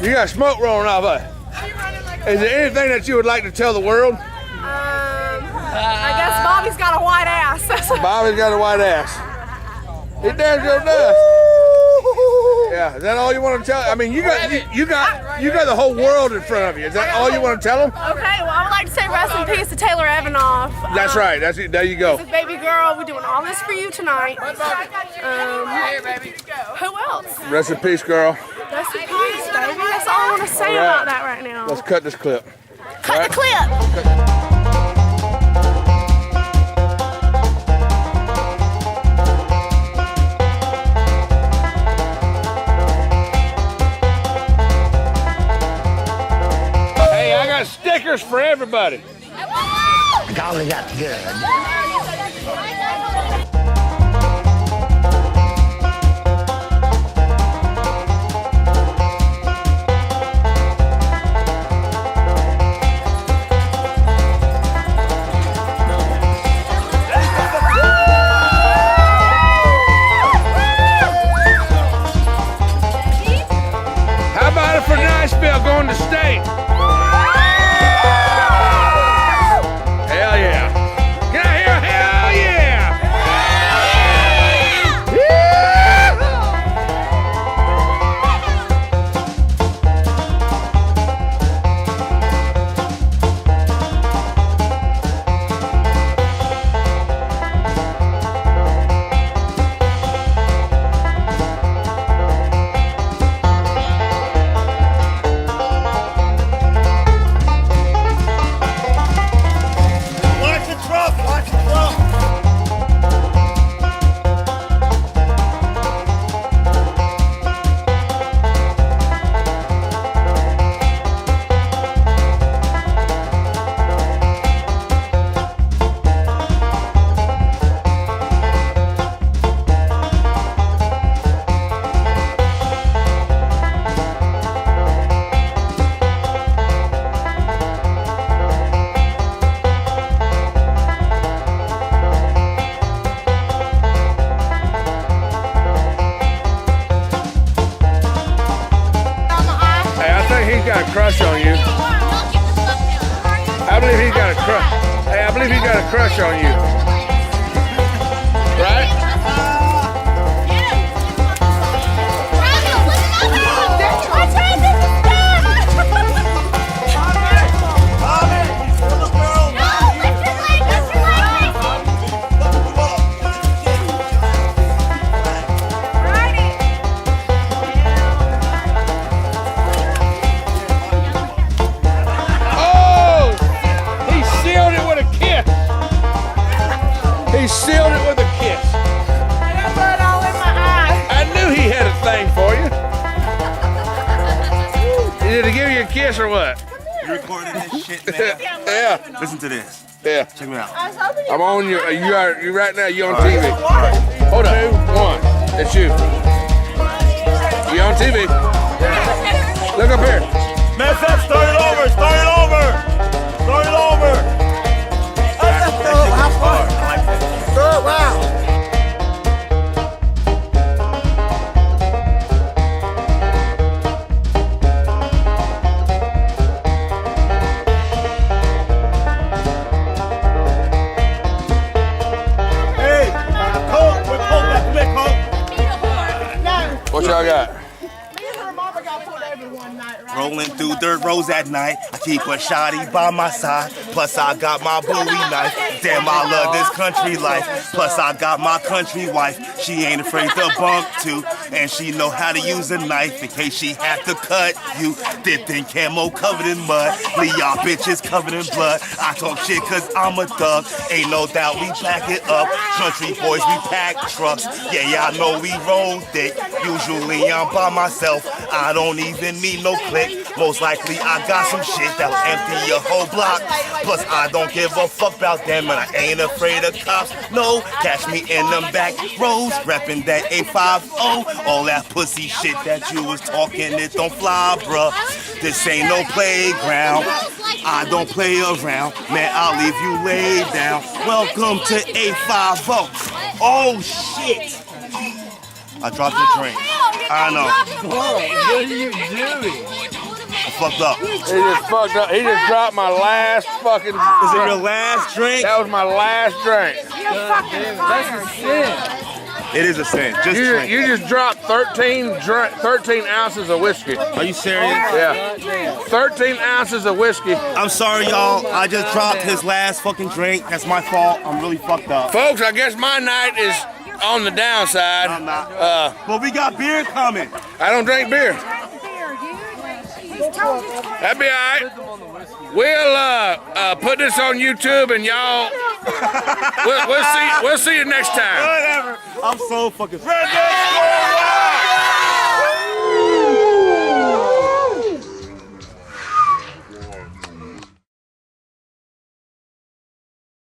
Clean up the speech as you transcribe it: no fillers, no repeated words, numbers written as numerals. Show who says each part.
Speaker 1: You got smoke rolling off of it. Is there anything that you would like to tell the world?
Speaker 2: I guess Bobby's got a white ass.
Speaker 1: Bobby's got a white ass. He damn sure does. Yeah, is that all you want to tell? I mean, you got the whole world in front of you. Is that all you want to tell them?
Speaker 2: Okay, well, I would like to say rest in peace to Taylor Evanoff.
Speaker 1: That's right. That's it. There you go.
Speaker 2: This is baby girl. We're doing all this for you tonight. Who else?
Speaker 1: Rest in peace, girl.
Speaker 2: Rest in peace, baby. That's all I want to say about that right now.
Speaker 1: Let's cut this clip.
Speaker 2: Cut the clip.
Speaker 1: Stickers for everybody.
Speaker 3: Golly, that's good.
Speaker 1: How about it for Niceville going to state? He's got a crush on you. I believe he's got a crush. Hey, I believe he's got a crush on you. Right? He sealed it with a kiss.
Speaker 2: I got blood all in my eye.
Speaker 1: I knew he had a thing for you. Did he give you a kiss or what?
Speaker 4: You recording this shit, man?
Speaker 1: Yeah.
Speaker 4: Listen to this.
Speaker 1: Yeah.
Speaker 4: Check me out.
Speaker 1: I'm on you. You right now. You on TV? Hold up. 2, 1. It's you. You on TV? Look up here.
Speaker 4: Mess up. Start it over. Start it over. Start it over.
Speaker 3: Oh, wow.
Speaker 4: Hey, Coke. We're Coke. Back to Coke.
Speaker 1: What y'all got?
Speaker 4: Rolling through dirt roads at night. I keep a shotty by my side. Plus I got my Bowie knife. Damn, I love this country life. Plus I got my country wife. She ain't afraid to bump too. And she know how to use a knife in case she have to cut you. Dipped in camo, covered in mud. Leave y'all bitches covered in blood. I talk shit cause I'm a thug. Ain't no doubt we back it up. Country boys, we pack trucks. Yeah, y'all know we roll thick. Usually I'm by myself. I don't even need no click. Most likely I got some shit that'll empty your whole block. Plus I don't give a fuck about them and I ain't afraid of cops. No, catch me in them back rows, reppin' that 850. All that pussy shit that you was talking, it don't fly, bruh. This ain't no playground. I don't play around. Man, I'll leave you laid down. Welcome to 850. Oh shit. I dropped a drink. I know.
Speaker 5: What are you doing?
Speaker 4: I fucked up.
Speaker 1: He just fucked up. He just dropped my last fucking.
Speaker 4: Is it your last drink?
Speaker 1: That was my last drink.
Speaker 5: That's a sin.
Speaker 4: It is a sin. Just drink.
Speaker 1: You just dropped 13 ounces of whiskey.
Speaker 4: Are you serious?
Speaker 1: Yeah. 13 ounces of whiskey.
Speaker 4: I'm sorry, y'all. I just dropped his last fucking drink. That's my fault. I'm really fucked up.
Speaker 1: Folks, I guess my night is on the downside.
Speaker 4: I'm not. But we got beer coming.
Speaker 1: I don't drink beer. That'd be all right. We'll put this on YouTube and y'all. We'll see you next time.
Speaker 4: Whatever. I'm so fucking. Rednecks!